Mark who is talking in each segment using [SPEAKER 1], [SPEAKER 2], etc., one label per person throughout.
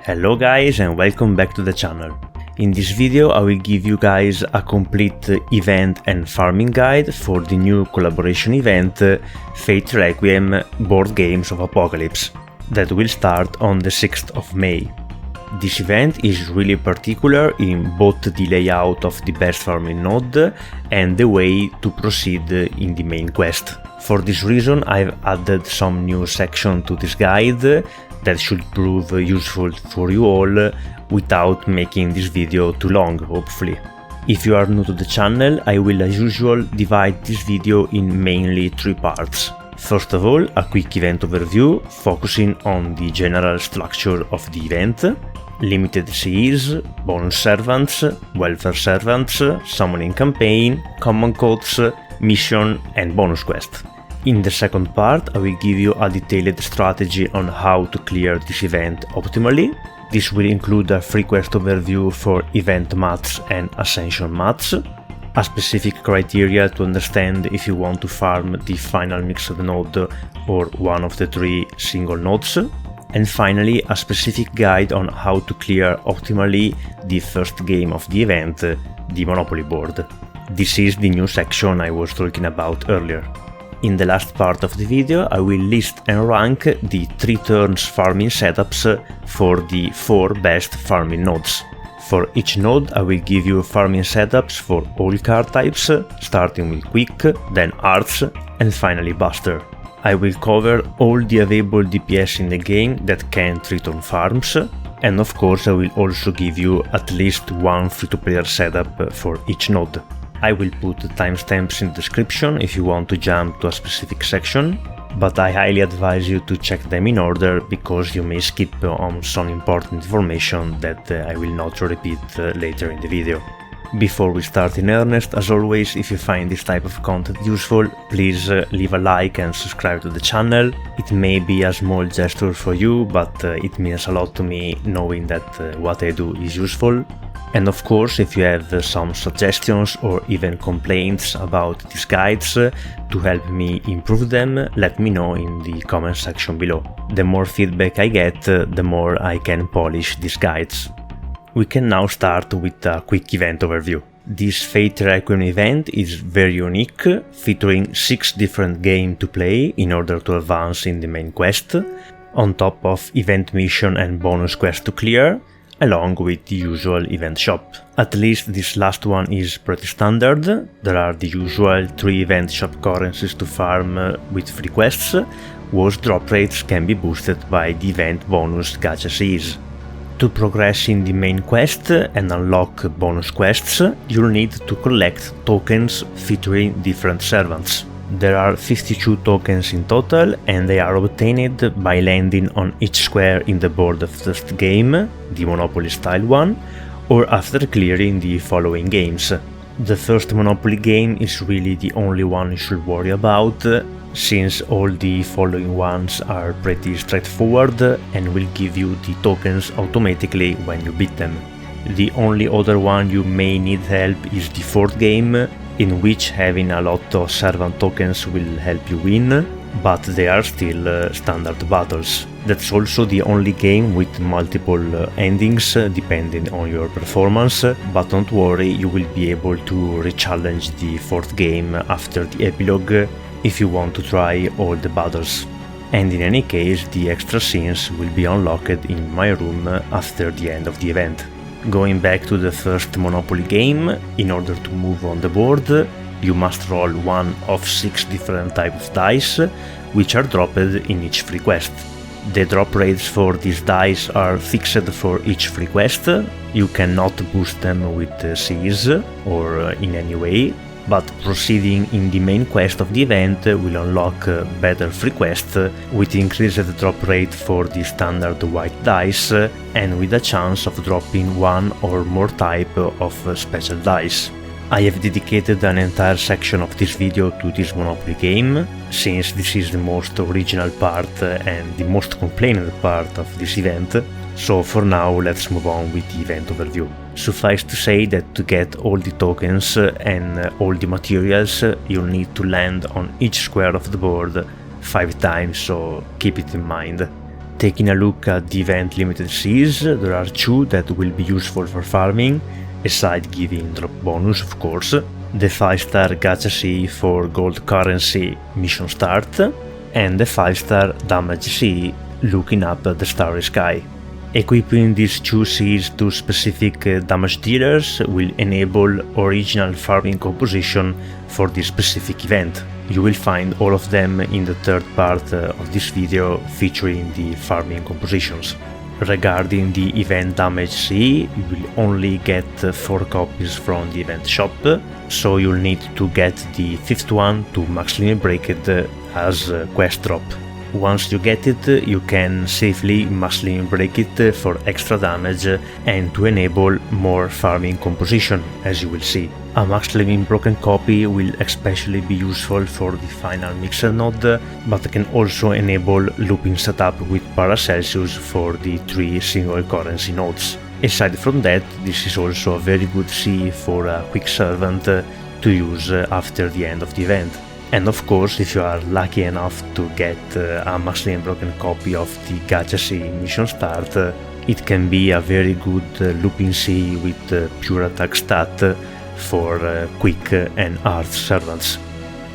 [SPEAKER 1] Hello guys and welcome back to the channel. In this video I will give you guys a complete event and farming guide for the new collaboration event Fate Requiem Board Games of Apocalypse that will start on the 6th of May. This event is really particular in both the layout of the best farming node and the way to proceed in the main quest. For this reason I've added some new section to this guide that should prove useful for you all without making this video too long, hopefully. If you are new to the channel, I will as usual divide this video in mainly 3 parts. First of all, a quick event overview focusing on the general structure of the event, limited CEs, bonus servants, welfare servants, summoning campaign, common codes, mission and bonus quest. In the second part I will give you a detailed strategy on how to clear this event optimally. This will include a free quest overview for event maths and ascension maths, a specific criteria to understand if you want to farm the final mixed node or one of the 3 single nodes, and finally a specific guide on how to clear optimally the first game of the event, the Monopoly board. This is the new section I was talking about earlier. In the last part of the video I will list and rank the 3 turns farming setups for the 4 best farming nodes. For each node I will give you farming setups for all card types, starting with Quick, then Arts and finally Buster. I will cover all the available DPS in the game that can return farms, and of course I will also give you at least one free-to-player setup for each node. I will put timestamps in the description if you want to jump to a specific section, but I highly advise you to check them in order because you may skip on some important information that I will not repeat later in the video. Before we start in earnest, as always, if you find this type of content useful, please leave a like and subscribe to the channel. It may be a small gesture for you, but it means a lot to me knowing that what I do is useful. And of course, if you have some suggestions or even complaints about these guides to help me improve them, let me know in the comment section below. The more feedback I get, the more I can polish these guides. We can now start with a quick event overview. This Fate Requiem event is very unique, featuring 6 different games to play in order to advance in the main quest, on top of event mission and bonus quest to clear, along with the usual event shop. At least this last one is pretty standard. There are the usual 3 event shop currencies to farm with free quests, whose drop rates can be boosted by the event bonus gacha CEs. To progress in the main quest and unlock bonus quests, you'll need to collect tokens featuring different servants. There are 52 tokens in total and they are obtained by landing on each square in the board of the first game, the Monopoly style one, or after clearing the following games. The first Monopoly game is really the only one you should worry about, since all the following ones are pretty straightforward and will give you the tokens automatically when you beat them. The only other one you may need help is the 4th game, in which having a lot of servant tokens will help you win, but they are still standard battles. That's also the only game with multiple endings depending on your performance, but don't worry, you will be able to re-challenge the 4th game after the epilogue if you want to try all the battles. And in any case, the extra scenes will be unlocked in my room after the end of the event. Going back to the first Monopoly game, in order to move on the board, you must roll one of 6 different types of dice, which are dropped in each free quest. The drop rates for these dice are fixed for each free quest. You cannot boost them with CEs or in any way, but proceeding in the main quest of the event will unlock better free quests with increased drop rate for the standard white dice and with a chance of dropping one or more type of special dice. I have dedicated an entire section of this video to this Monopoly game, since this is the most original part and the most complained part of this event, so for now let's move on with the event overview. Suffice to say that to get all the tokens and all the materials, you'll need to land on each square of the board 5 times, so keep it in mind. Taking a look at the event Limited CEs, there are two that will be useful for farming, aside giving drop bonus of course. The 5-star gacha CE for gold currency mission start, and the 5-star damage CE looking up at the starry sky. Equipping these two CEs to specific damage dealers will enable original farming composition for this specific event. You will find all of them in the third part of this video featuring the farming compositions. Regarding the event damage CE, you will only get 4 copies from the event shop, so you'll need to get the 5th one to max limit break it as quest drop. Once you get it, you can safely max limit break it for extra damage and to enable more farming composition, as you will see. A max limit broken copy will especially be useful for the final mixer node, but can also enable looping setup with Paracelsius for the 3 single currency nodes. Aside from that, this is also a very good CE for a quick servant to use after the end of the event. And of course, if you are lucky enough to get a max limit broken copy of the gacha CE mission start, it can be a very good looping CE with pure attack stat for quick and hard servants.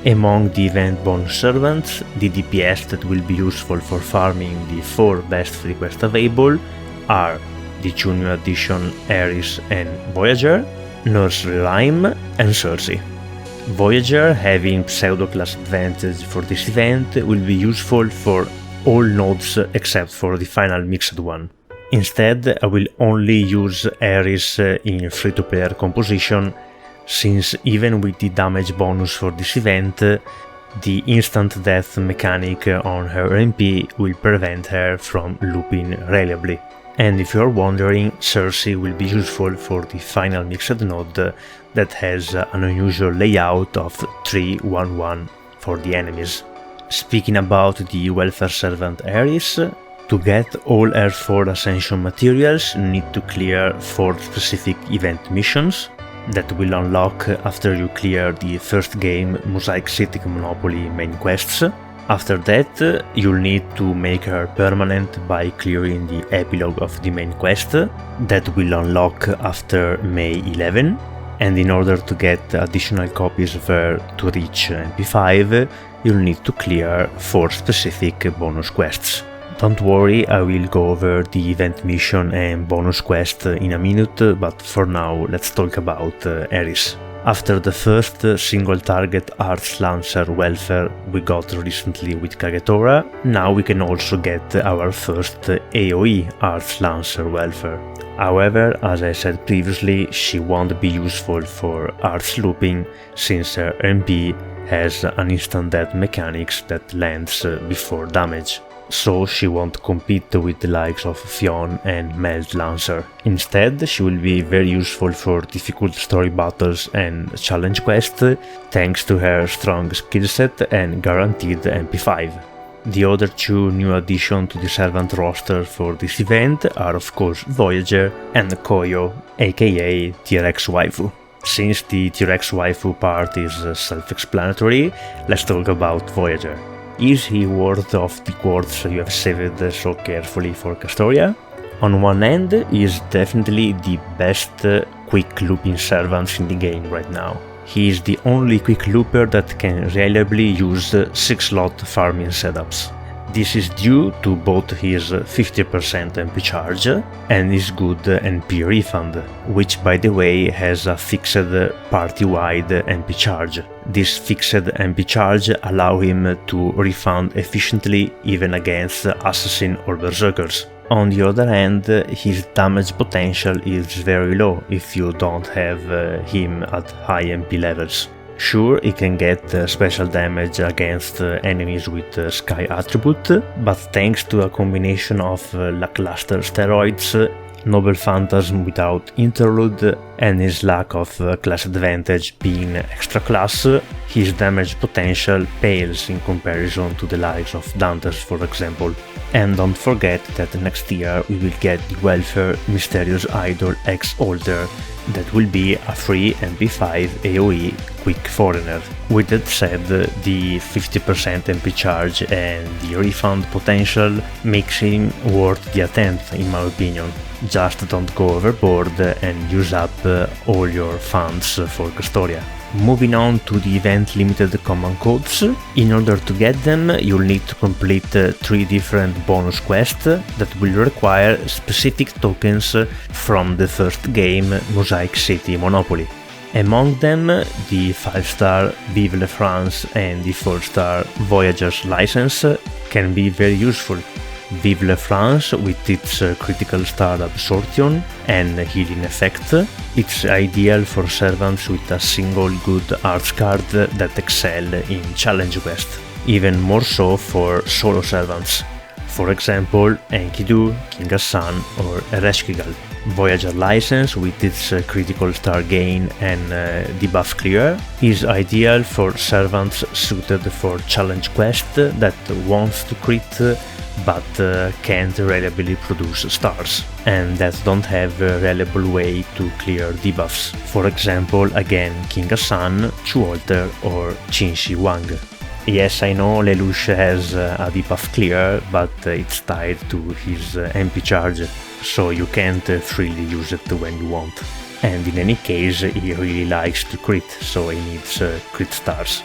[SPEAKER 1] Among the event bonus servants, the DPS that will be useful for farming the 4 best free quests available are the 2 new addition Erice and Voyager, Nursery Rhyme and Cersei. Voyager, having pseudo-class advantage for this event, will be useful for all nodes except for the final mixed one. Instead, I will only use Erice in free-to-player composition, since even with the damage bonus for this event, the instant death mechanic on her MP will prevent her from looping reliably. And if you are wondering, Cersei will be useful for the final mixed node that has an unusual layout of 3-1-1 for the enemies. Speaking about the welfare servant Erice, to get all her 4 ascension materials, you need to clear 4 specific event missions that will unlock after you clear the first game Mosaic City Monopoly main quests. After that, you'll need to make her permanent by clearing the epilogue of the main quest that will unlock after May 11, and in order to get additional copies of her to reach MP5, you'll need to clear 4 specific bonus quests. Don't worry, I will go over the event mission and bonus quest in a minute, but for now let's talk about Erice. After the first single target Arts Lancer welfare we got recently with Kagetora, now we can also get our first AoE Arts Lancer welfare. However, as I said previously, she won't be useful for arts looping since her MP has an instant death mechanics that lands before damage. So she won't compete with the likes of Fionn and Melt Lancer. Instead, she will be very useful for difficult story battles and challenge quests, thanks to her strong skillset and guaranteed MP5. The other 2 new additions to the servant roster for this event are of course Voyager and Koyo, aka T-Rex Waifu. Since the T-Rex Waifu part is self-explanatory, let's talk about Voyager. Is he worth of the quartz you have saved so carefully for Castoria? On one end, he is definitely the best quick looping servant in the game right now. He is the only quick looper that can reliably use 6-slot farming setups. This is due to both his 50% MP charge and his good NP refund, which by the way has a fixed party-wide MP charge. This fixed MP charge allows him to refund efficiently even against assassin or berserkers. On the other hand, his damage potential is very low if you don't have him at high MP levels. Sure, he can get special damage against enemies with Sky attribute, but thanks to a combination of lackluster steroids, Noble Phantasm without interlude, and his lack of class advantage being extra class, his damage potential pales in comparison to the likes of Dante's, for example. And don't forget that next year we will get the welfare Mysterious Idol X Alter that will be a free MP5 AoE Quick Foreigner. With that said, the 50% MP charge and the refund potential makes him worth the attempt in my opinion. Just don't go overboard and use up all your funds for Custodia. Moving on to the event limited command codes. In order to get them, you'll need to complete 3 different bonus quests that will require specific tokens from the first game, Mosaic City Monopoly. Among them, the 5-star Vive la France and the 4-star Voyager's license can be very useful. Vive la France, with its critical star absorption and healing effect, it's ideal for servants with a single good arts card that excel in challenge quest, even more so for solo servants. For example, Enkidu, King Hassan or Ereshkigal. Voyager license, with its critical star gain and debuff clear, is ideal for servants suited for challenge quest that wants to crit but can't reliably produce stars, and that don't have a reliable way to clear debuffs. For example, again, King Hassan, Chuolter or Qinshi Wang. Yes, I know Lelouch has a debuff clear, but it's tied to his MP charge, so you can't freely use it when you want. And in any case, he really likes to crit, so he needs crit stars.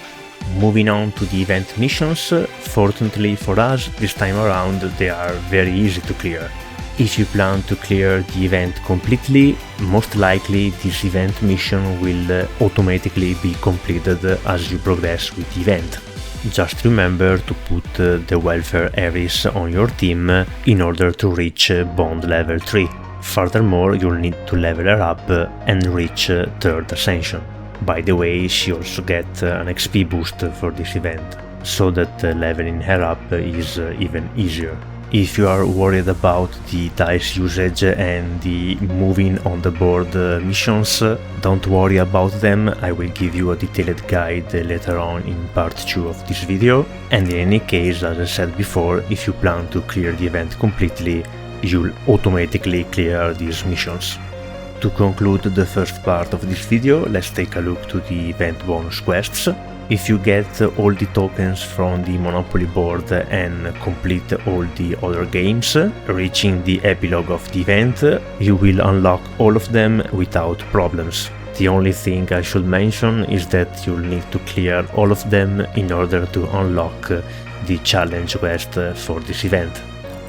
[SPEAKER 1] Moving on to the event missions, fortunately for us, this time around they are very easy to clear. If you plan to clear the event completely, most likely this event mission will automatically be completed as you progress with the event. Just remember to put the welfare Erice on your team in order to reach bond level 3. Furthermore, you'll need to level her up and reach 3rd ascension. By the way, she also gets an XP boost for this event, so that leveling her up is even easier. If you are worried about the dice usage and the moving on the board missions, don't worry about them. I will give you a detailed guide later on in part 2 of this video. And in any case, as I said before, if you plan to clear the event completely, you'll automatically clear these missions. To conclude the first part of this video, let's take a look to the event bonus quests. If you get all the tokens from the Monopoly board and complete all the other games, reaching the epilogue of the event, you will unlock all of them without problems. The only thing I should mention is that you'll need to clear all of them in order to unlock the challenge quest for this event.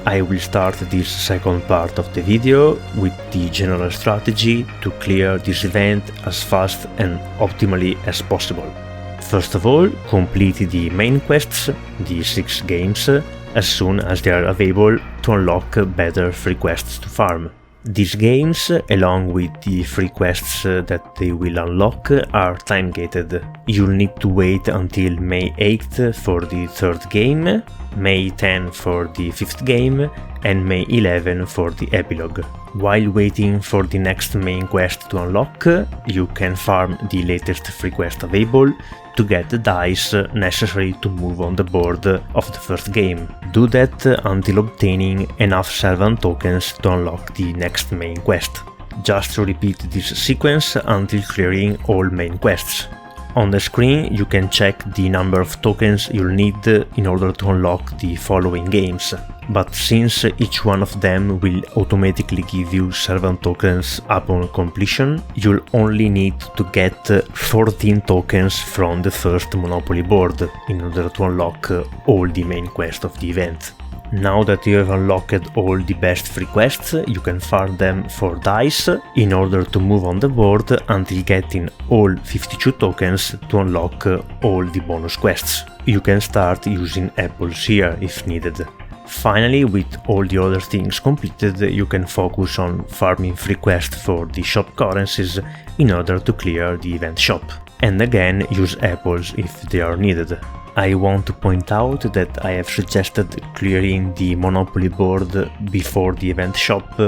[SPEAKER 1] I will start this second part of the video with the general strategy to clear this event as fast and optimally as possible. First of all, complete the main quests, the 6 games, as soon as they are available to unlock better free quests to farm. These games, along with the free quests that they will unlock, are time-gated. You'll need to wait until May 8th for the 3rd game, May 10 for the 5th game, and May 11 for the epilogue. While waiting for the next main quest to unlock, you can farm the latest free quest available to get the dice necessary to move on the board of the first game. Do that until obtaining enough servant tokens to unlock the next main quest. Just repeat this sequence until clearing all main quests. On the screen you can check the number of tokens you'll need in order to unlock the following games, but since each one of them will automatically give you servant tokens upon completion, you'll only need to get 14 tokens from the first Monopoly board in order to unlock all the main quests of the event. Now that you have unlocked all the best free quests, you can farm them for dice in order to move on the board until getting all 52 tokens to unlock all the bonus quests. You can start using apples here if needed. Finally, with all the other things completed, you can focus on farming free quests for the shop currencies in order to clear the event shop. And again, use apples if they are needed. I want to point out that I have suggested clearing the Monopoly board before the event shop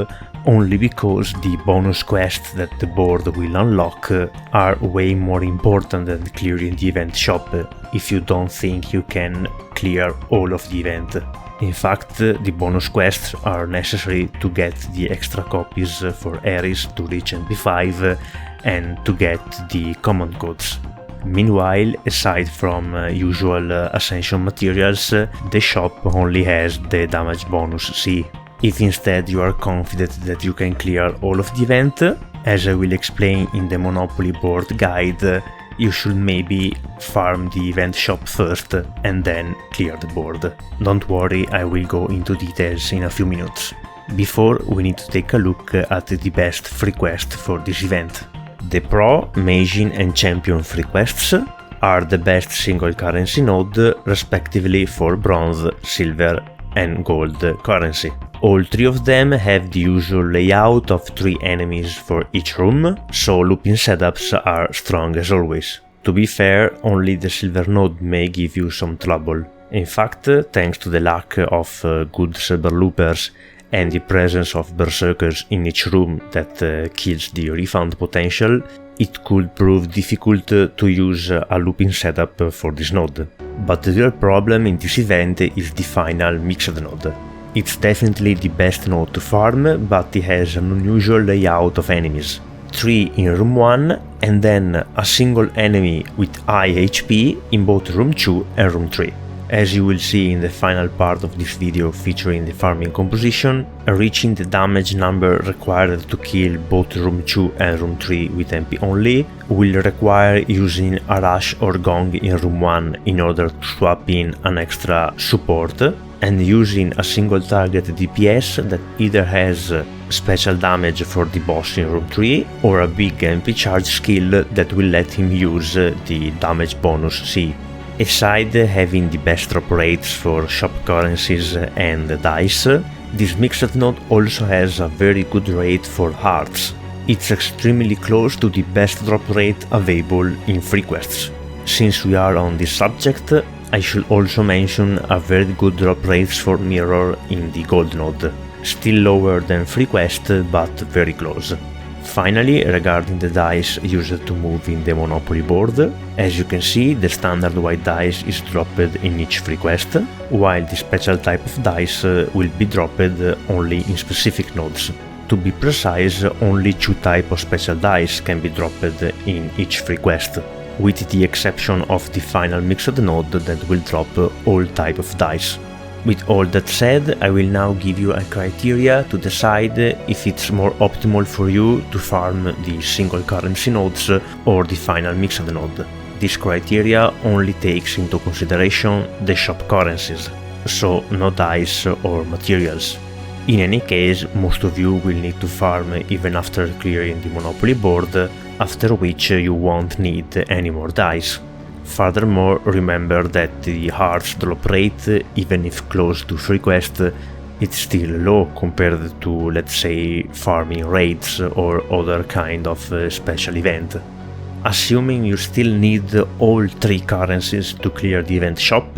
[SPEAKER 1] only because the bonus quests that the board will unlock are way more important than clearing the event shop if you don't think you can clear all of the event. In fact, the bonus quests are necessary to get the extra copies for Erice to reach MP5 and to get the command codes. Meanwhile, aside from usual ascension materials, the shop only has the damage bonus C. If instead you are confident that you can clear all of the event, as I will explain in the Monopoly board guide, you should maybe farm the event shop first and then clear the board. Don't worry, I will go into details in a few minutes. Before, we need to take a look at the best free quest for this event. The Pro, Meijin and Champion free quests are the best single currency node respectively for bronze, silver and gold currency. All three of them have the usual layout of 3 enemies for each room, so looping setups are strong as always. To be fair, only the silver node may give you some trouble. In fact, thanks to the lack of good silver loopers and the presence of berserkers in each room that kills the refund potential, it could prove difficult to use a looping setup for this node. But the real problem in this event is the final mixed node. It's definitely the best node to farm, but it has an unusual layout of enemies. 3 in room 1 and then a single enemy with high HP in both room 2 and room 3. As you will see in the final part of this video featuring the farming composition, reaching the damage number required to kill both room 2 and room 3 with MP only will require using a rush or gong in room 1 in order to swap in an extra support, and using a single target DPS that either has special damage for the boss in room 3 or a big MP charge skill that will let him use the damage bonus C. Aside having the best drop rates for shop currencies and dice, this mixed node also has a very good rate for hearts. It's extremely close to the best drop rate available in free quests. Since we are on this subject, I should also mention a very good drop rates for mirror in the gold node, still lower than free quest but very close. Finally, regarding the dice used to move in the Monopoly board, as you can see, the standard white dice is dropped in each free quest, while the special type of dice will be dropped only in specific nodes. To be precise, only 2 types of special dice can be dropped in each free quest, with the exception of the final mixed node that will drop all types of dice. With all that said, I will now give you a criteria to decide if it's more optimal for you to farm the single currency nodes or the final mixed node. This criteria only takes into consideration the shop currencies, so no dice or materials. In any case, most of you will need to farm even after clearing the Monopoly board, after which you won't need any more dice. Furthermore, remember that the hearts drop rate, even if close to free quest, it's still low compared to, let's say, farming raids or other kind of special event. Assuming you still need all 3 currencies to clear the event shop,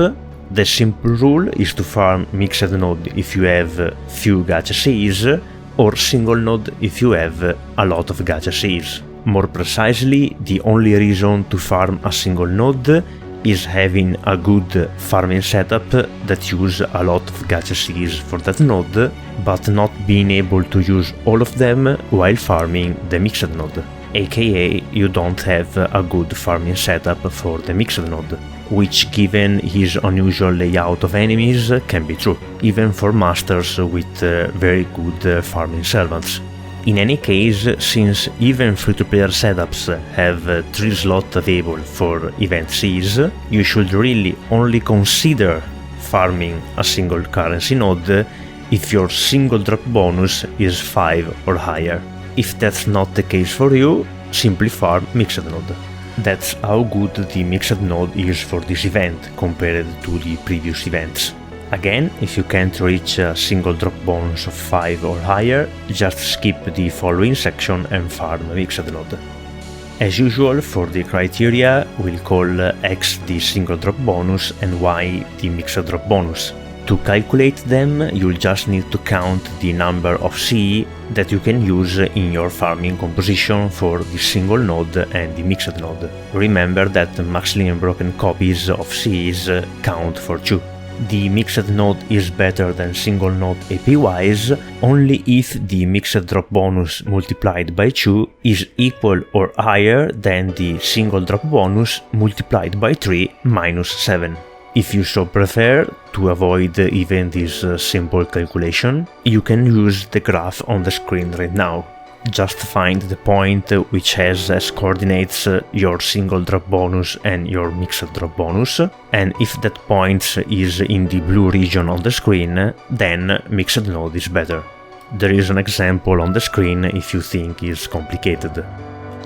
[SPEAKER 1] the simple rule is to farm mixed node if you have few gacha CEs, or single node if you have a lot of gacha CEs. More precisely, the only reason to farm a single node is having a good farming setup that use a lot of gacha CEs for that node, but not being able to use all of them while farming the mixed node, aka you don't have a good farming setup for the mixed node, which given his unusual layout of enemies can be true, even for masters with very good farming servants. In any case, since even free-to-player setups have 3 slots available for event CEs, you should really only consider farming a single currency node if your single drop bonus is 5 or higher. If that's not the case for you, simply farm mixed node. That's how good the mixed node is for this event compared to the previous events. Again, if you can't reach a single drop bonus of 5 or higher, just skip the following section and farm mixed node. As usual, for the criteria, we'll call X the single drop bonus and Y the mixed drop bonus. To calculate them, you'll just need to count the number of CE that you can use in your farming composition for the single node and the mixed node. Remember that maximally broken copies of CEs count for 2. The mixed node is better than single node AP-wise only if the mixed drop bonus multiplied by 2 is equal or higher than the single drop bonus multiplied by 3 minus 7. If you so prefer, to avoid even this simple calculation, you can use the graph on the screen right now. Just find the point which has as coordinates your single drop bonus and your mixed drop bonus, and if that point is in the blue region on the screen, then mixed node is better. There is an example on the screen if you think it's complicated.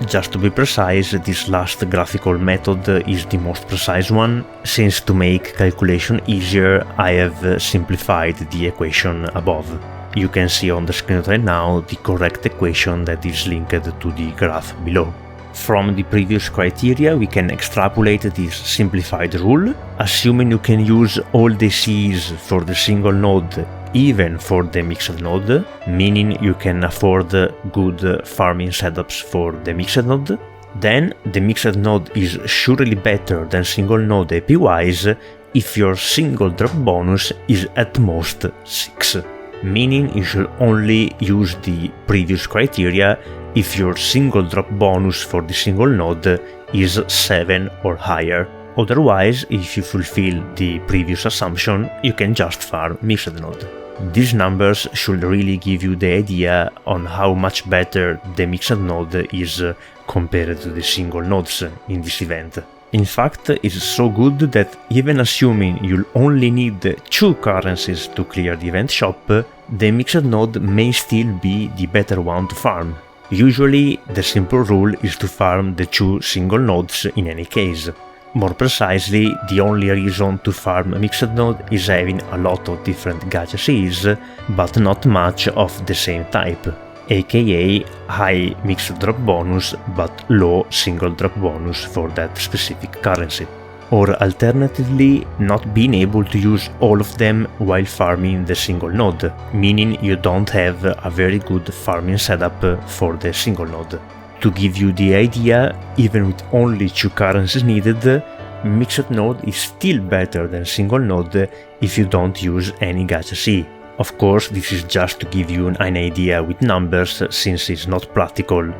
[SPEAKER 1] Just to be precise, this last graphical method is the most precise one, since to make calculation easier I have simplified the equation above. You can see on the screen right now the correct equation that is linked to the graph below. From the previous criteria we can extrapolate this simplified rule, assuming you can use all the CEs for the single node even for the mixed node, meaning you can afford good farming setups for the mixed node. Then the mixed node is surely better than single node AP-wise if your single drop bonus is at most 6. Meaning you should only use the previous criteria if your single drop bonus for the single node is 7 or higher. Otherwise, if you fulfill the previous assumption, you can just farm mixed node. These numbers should really give you the idea on how much better the mixed node is compared to the single nodes in this event. In fact, it's so good that even assuming you'll only need 2 currencies to clear the event shop, the mixed node may still be the better one to farm. Usually, the simple rule is to farm the 2 single nodes in any case. More precisely, the only reason to farm mixed node is having a lot of different gacha CEs, but not much of the same type, aka high mixed drop bonus but low single drop bonus for that specific currency. Or alternatively, not being able to use all of them while farming the single node, meaning you don't have a very good farming setup for the single node. To give you the idea, even with only 2 currencies needed, mixed node is still better than single node if you don't use any gacha CE. Of course, this is just to give you an idea with numbers, since it's not practical,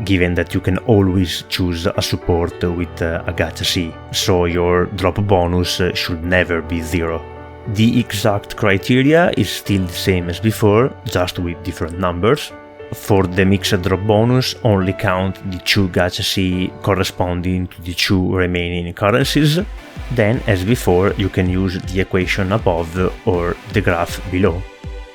[SPEAKER 1] given that you can always choose a support with a gacha CE, so your drop bonus should never be 0. The exact criteria is still the same as before, just with different numbers. For the mixed drop bonus, only count the 2 gacha CE corresponding to the 2 remaining currencies. Then, as before, you can use the equation above or the graph below.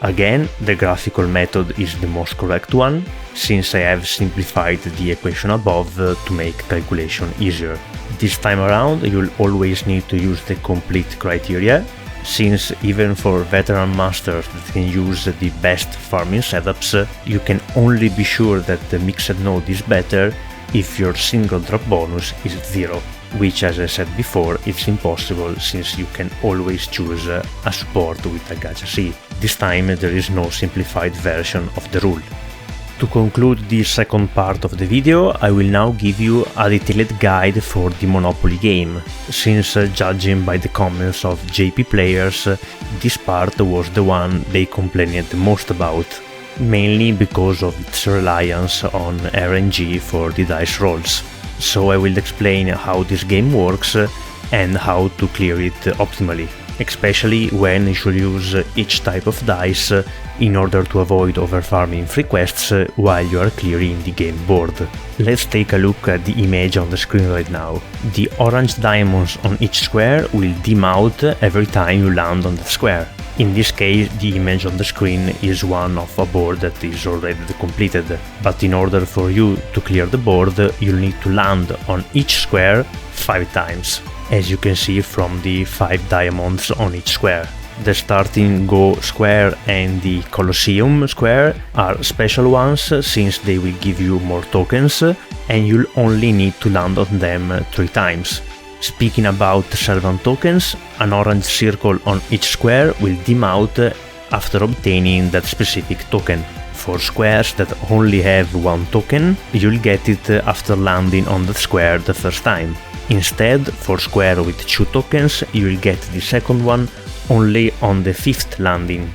[SPEAKER 1] Again, the graphical method is the most correct one, since I have simplified the equation above to make calculation easier. This time around, you'll always need to use the complete criteria, since even for veteran masters that can use the best farming setups, you can only be sure that the mixed node is better if your single drop bonus is 0, which, as I said before, is impossible since you can always choose a support with a gacha CE. This time there is no simplified version of the rule. To conclude the second part of the video, I will now give you a detailed guide for the Monopoly game, since judging by the comments of JP players, this part was the one they complained the most about, mainly because of its reliance on RNG for the dice rolls. So I will explain how this game works and how to clear it optimally, especially when you should use each type of dice in order to avoid overfarming free quests while you are clearing the game board. Let's take a look at the image on the screen right now. The orange diamonds on each square will dim out every time you land on the square. In this case, the image on the screen is one of a board that is already completed, but in order for you to clear the board, you'll need to land on each square 5 times, as you can see from the 5 diamonds on each square. The starting Go square and the Colosseum square are special ones since they will give you more tokens and you'll only need to land on them 3 times. Speaking about servant tokens, an orange circle on each square will dim out after obtaining that specific token. For squares that only have 1 token, you'll get it after landing on the square the first time. Instead, for square with 2 tokens, you will get the second one only on the 5th landing.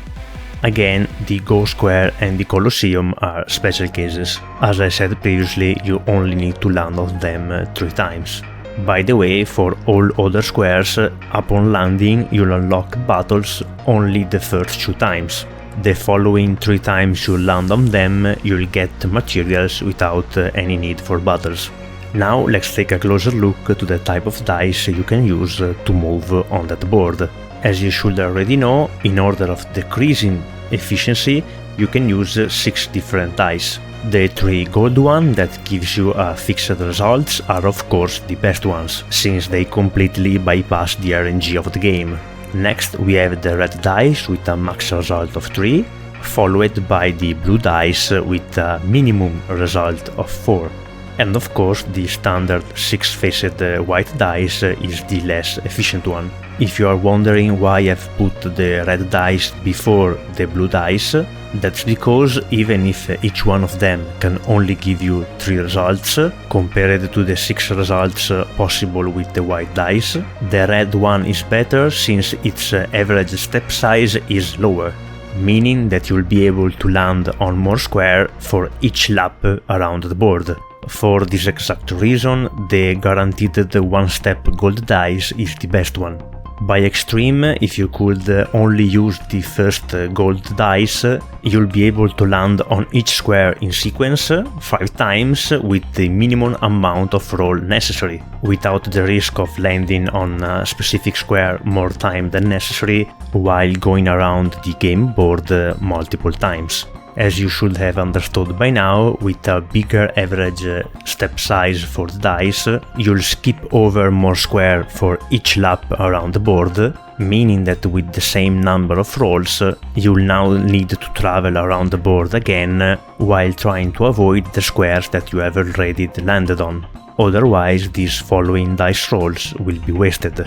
[SPEAKER 1] Again, the Go Square and the Colosseum are special cases. As I said previously, you only need to land on them 3 times. By the way, for all other squares, upon landing you'll unlock battles only the first 2 times. The following 3 times you land on them, you'll get materials without any need for battles. Now let's take a closer look to the type of dice you can use to move on that board. As you should already know, in order of decreasing efficiency, you can use 6 different dice. The 3 gold one that gives you fixed results are of course the best ones, since they completely bypass the RNG of the game. Next we have the red dice with a max result of 3, followed by the blue dice with a minimum result of 4. And of course the standard 6-faced white dice is the less efficient one. If you are wondering why I've put the red dice before the blue dice, that's because even if each one of them can only give you 3 results, compared to the 6 results possible with the white dice, the red one is better since its average step size is lower, meaning that you'll be able to land on more square for each lap around the board. For this exact reason, the guaranteed 1-step gold dice is the best one. By extreme, if you could only use the first gold dice, you'll be able to land on each square in sequence 5 times with the minimum amount of roll necessary, without the risk of landing on a specific square more time than necessary while going around the game board multiple times. As you should have understood by now, with a bigger average step size for the dice, you'll skip over more square for each lap around the board, meaning that with the same number of rolls, you'll now need to travel around the board again while trying to avoid the squares that you have already landed on. Otherwise, these following dice rolls will be wasted.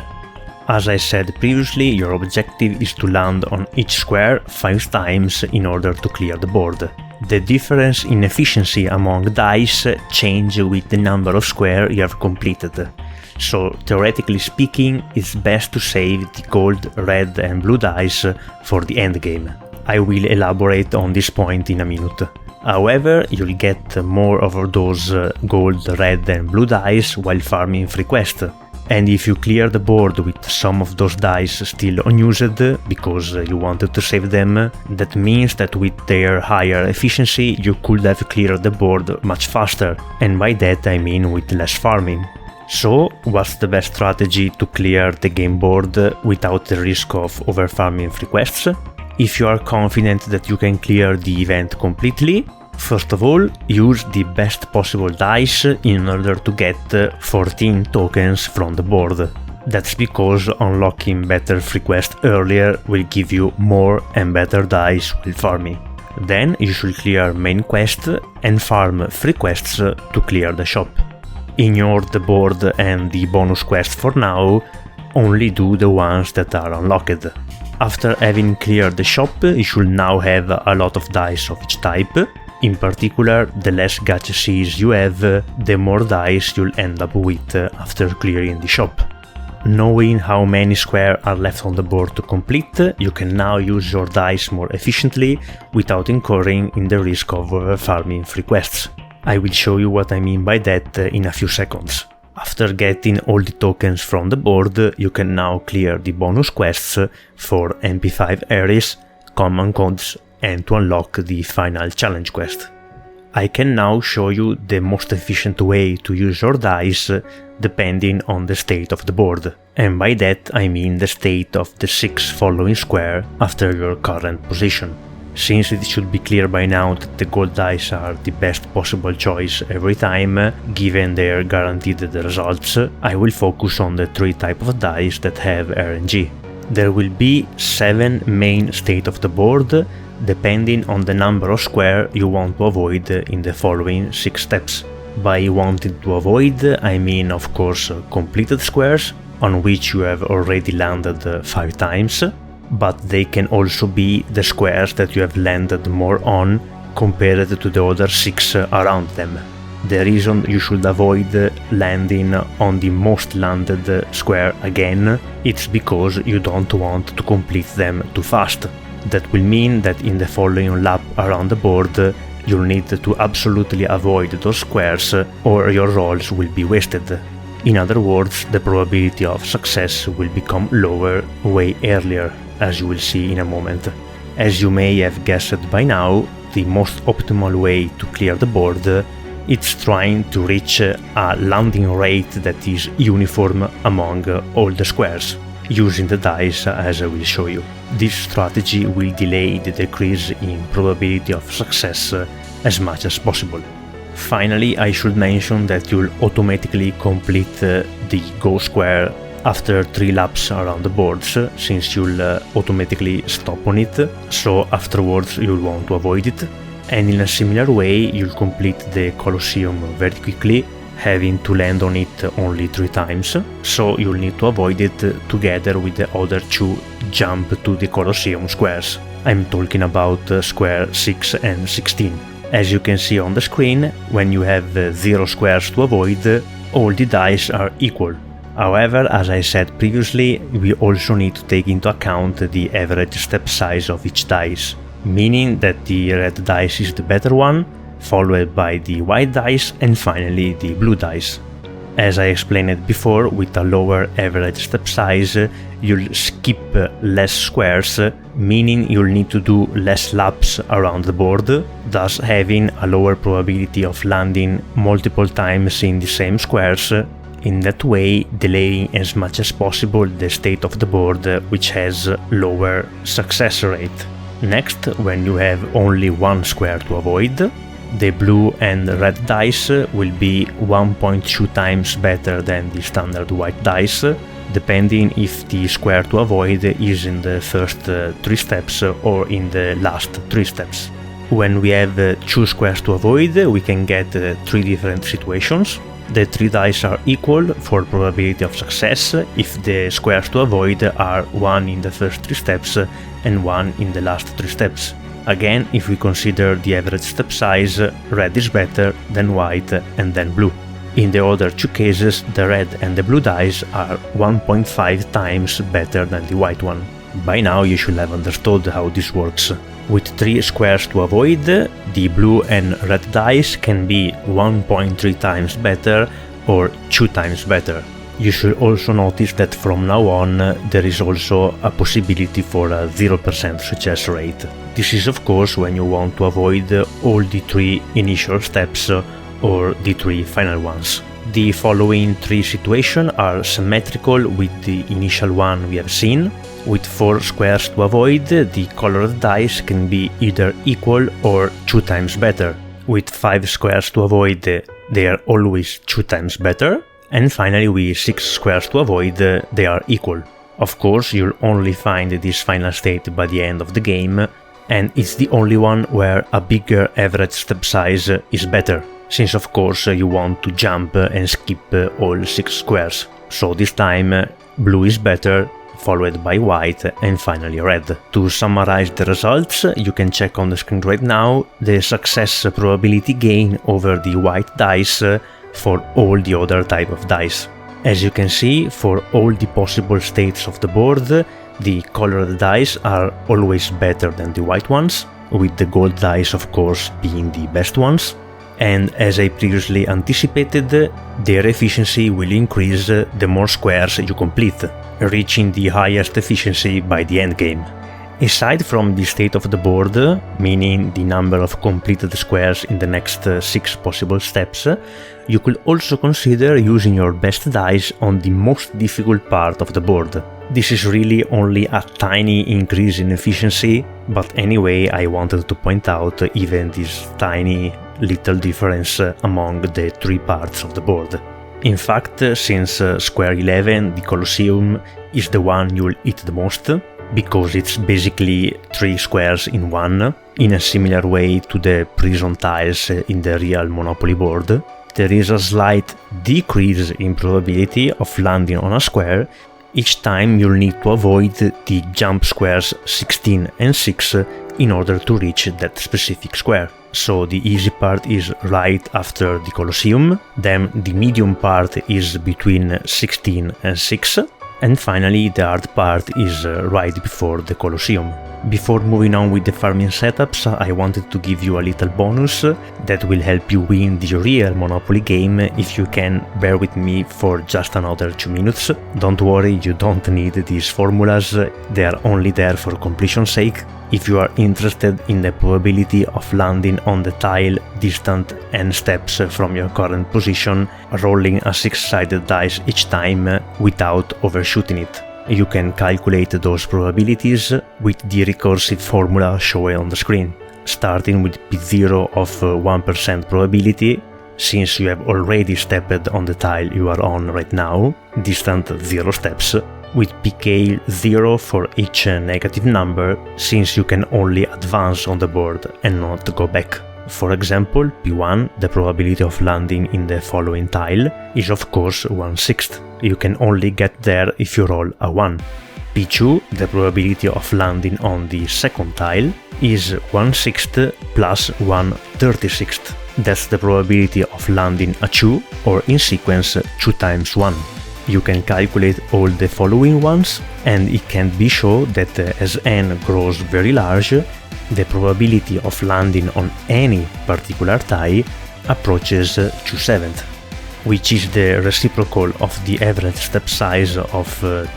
[SPEAKER 1] As I said previously, your objective is to land on each square 5 times in order to clear the board. The difference in efficiency among dice change with the number of squares you have completed, so theoretically speaking, it's best to save the gold, red and blue dice for the endgame. I will elaborate on this point in a minute. However, you'll get more of those gold, red and blue dice while farming free quest. And if you clear the board with some of those dice still unused because you wanted to save them, that means that with their higher efficiency you could have cleared the board much faster, and by that I mean with less farming. So, what's the best strategy to clear the game board without the risk of overfarming free quests? If you are confident that you can clear the event completely, first of all, use the best possible dice in order to get 14 tokens from the board. That's because unlocking better free quests earlier will give you more and better dice while farming. Then you should clear main quest and farm free quests to clear the shop. Ignore the board and the bonus quest for now, only do the ones that are unlocked. After having cleared the shop, you should now have a lot of dice of each type. In particular, the less gacha CEs you have, the more dice you'll end up with after clearing the shop. Knowing how many squares are left on the board to complete, you can now use your dice more efficiently without incurring in the risk of farming free quests. I will show you what I mean by that in a few seconds. After getting all the tokens from the board, you can now clear the bonus quests for MP5 Erice, common codes, and to unlock the final challenge quest. I can now show you the most efficient way to use your dice depending on the state of the board, and by that I mean the state of the 6 following square after your current position. Since it should be clear by now that the gold dice are the best possible choice every time, given their guaranteed results, I will focus on the 3 types of dice that have RNG. There will be 7 main states of the board, depending on the number of squares you want to avoid in the following 6 steps. By wanting to avoid, I mean of course completed squares, on which you have already landed 5 times, but they can also be the squares that you have landed more on compared to the other 6 around them. The reason you should avoid landing on the most landed square again, it's because you don't want to complete them too fast. That will mean that in the following lap around the board, you'll need to absolutely avoid those squares or your rolls will be wasted. In other words, the probability of success will become lower way earlier, as you will see in a moment. As you may have guessed by now, the most optimal way to clear the board is trying to reach a landing rate that is uniform among all the squares, using the dice as I will show you. This strategy will delay the decrease in probability of success as much as possible. Finally, I should mention that you'll automatically complete the go square after 3 laps around the boards, since you'll automatically stop on it, so afterwards you'll want to avoid it. And in a similar way, you'll complete the Colosseum very quickly, having to land on it only 3 times, so you'll need to avoid it together with the other 2 jump to the Colosseum squares. I'm talking about square 6 and 16. As you can see on the screen, when you have 0 squares to avoid, all the dice are equal. However, as I said previously, we also need to take into account the average step size of each dice, meaning that the red dice is the better one, followed by the white dice and finally the blue dice. As I explained before, with a lower average step size, you'll skip less squares, meaning you'll need to do less laps around the board, thus having a lower probability of landing multiple times in the same squares, in that way delaying as much as possible the state of the board, which has lower success rate. Next, when you have only 1 square to avoid, the blue and red dice will be 1.2 times better than the standard white dice, depending if the square to avoid is in the first 3 steps or in the last 3 steps. When we have 2 squares to avoid, we can get 3 different situations. The 3 dice are equal for probability of success if the squares to avoid are 1 in the first 3 steps and 1 in the last 3 steps. Again, if we consider the average step size, red is better, then white, and then blue. In the other 2 cases, the red and the blue dice are 1.5 times better than the white one. By now you should have understood how this works. With 3 squares to avoid, the blue and red dice can be 1.3 times better or 2 times better. You should also notice that from now on there is also a possibility for a 0% success rate. This is of course when you want to avoid all the 3 initial steps or the 3 final ones. The following 3 situations are symmetrical with the initial one we have seen. With 4 squares to avoid, the colored dice can be either equal or 2 times better. With 5 squares to avoid, they are always 2 times better. And finally, with 6 squares to avoid, they are equal. Of course, you'll only find this final state by the end of the game, and it's the only one where a bigger average step size is better, since of course you want to jump and skip all 6 squares. So this time, blue is better, followed by white and finally red. To summarize the results, you can check on the screen right now the success probability gain over the white dice for all the other type of dice. As you can see, for all the possible states of the board, the colored dice are always better than the white ones, with the gold dice of course being the best ones. And as I previously anticipated, their efficiency will increase the more squares you complete, reaching the highest efficiency by the endgame. Aside from the state of the board, meaning the number of completed squares in the next 6 possible steps, you could also consider using your best dice on the most difficult part of the board. This is really only a tiny increase in efficiency, but anyway I wanted to point out even this tiny little difference among the 3 parts of the board. In fact, since square 11, the Colosseum, is the one you'll hit the most, because it's basically 3 squares in one, in a similar way to the prison tiles in the real Monopoly board. There is a slight decrease in probability of landing on a square each time you'll need to avoid the jump squares 16 and 6 in order to reach that specific square. So the easy part is right after the Colosseum, then the medium part is between 16 and 6, and finally the hard part is right before the Colosseum. Before moving on with the farming setups, I wanted to give you a little bonus that will help you win the real Monopoly game if you can bear with me for just another 2 minutes. Don't worry, you don't need these formulas, they are only there for completion's sake. If you are interested in the probability of landing on the tile distant n steps from your current position, rolling a 6-sided dice each time without overshooting it. You can calculate those probabilities with the recursive formula shown on the screen, starting with P0 of 1% probability, since you have already stepped on the tile you are on right now, distant 0 steps, with pk 0 for each negative number, since you can only advance on the board and not go back. For example, P1, the probability of landing in the following tile, is of course 1/6. You can only get there if you roll a 1. P2, the probability of landing on the second tile, is 1/6 plus 1/36. That's the probability of landing a 2, or in sequence 2 times 1. You can calculate all the following ones, and it can be shown that as n grows very large, the probability of landing on any particular tile approaches 2/7, which is the reciprocal of the average step size of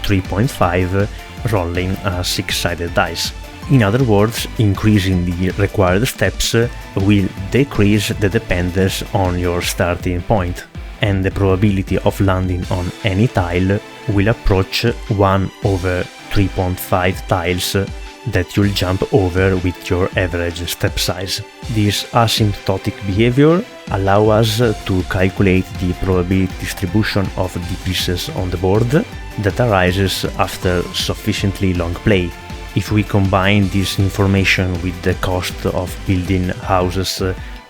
[SPEAKER 1] 3.5 rolling a 6-sided dice. In other words, increasing the required steps will decrease the dependence on your starting point, and the probability of landing on any tile will approach 1 over 3.5 tiles that you'll jump over with your average step size. This asymptotic behavior allows us to calculate the probability distribution of the pieces on the board that arises after sufficiently long play. If we combine this information with the cost of building houses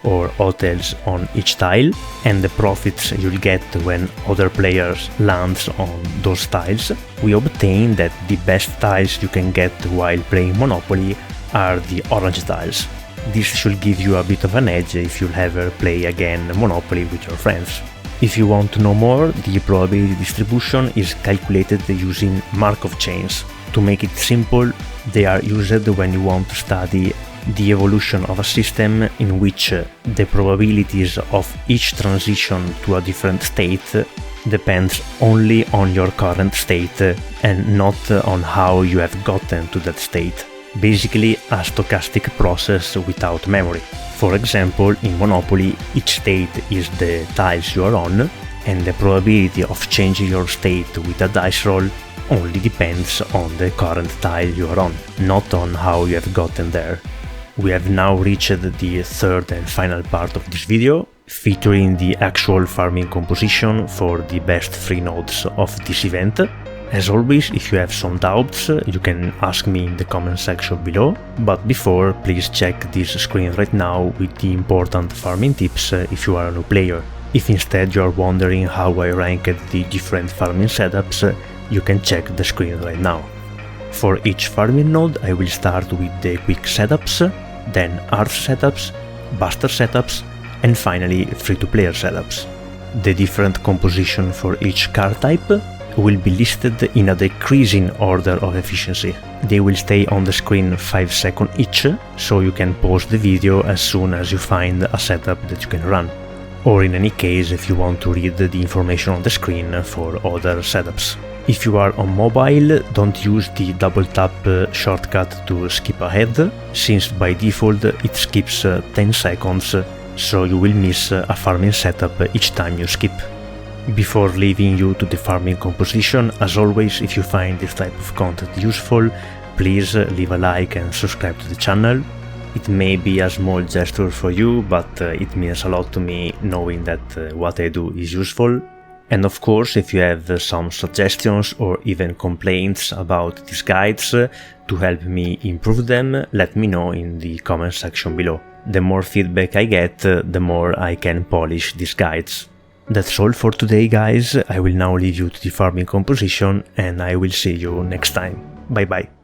[SPEAKER 1] or hotels on each tile, and the profits you'll get when other players land on those tiles, we obtain that the best tiles you can get while playing Monopoly are the orange tiles. This should give you a bit of an edge if you'll ever play again Monopoly with your friends. If you want to know more, the probability distribution is calculated using Markov chains. To make it simple, they are used when you want to study the evolution of a system in which the probabilities of each transition to a different state depends only on your current state and not on how you have gotten to that state. Basically a stochastic process without memory. For example, in Monopoly, each state is the tiles you are on, and the probability of changing your state with a dice roll only depends on the current tile you are on, not on how you have gotten there. We have now reached the third and final part of this video, featuring the actual farming composition for the best 3 nodes of this event. As always, if you have some doubts, you can ask me in the comment section below, but before, please check this screen right now with the important farming tips if you are a new player. If instead you are wondering how I ranked the different farming setups, you can check the screen right now. For each farming node, I will start with the quick setups, then art setups, Buster setups, and finally free-to-player setups. The different composition for each card type will be listed in a decreasing order of efficiency. They will stay on the screen 5 seconds each, so you can pause the video as soon as you find a setup that you can run. Or in any case, if you want to read the information on the screen for other setups. If you are on mobile, don't use the double tap shortcut to skip ahead, since by default it skips 10 seconds, so you will miss a farming setup each time you skip. Before leaving you to the farming composition, as always, if you find this type of content useful, please leave a like and subscribe to the channel. It may be a small gesture for you, but it means a lot to me knowing that what I do is useful. And of course, if you have some suggestions or even complaints about these guides to help me improve them, let me know in the comment section below. The more feedback I get, the more I can polish these guides. That's all for today, guys. I will now leave you to the farming composition, and I will see you next time. Bye bye.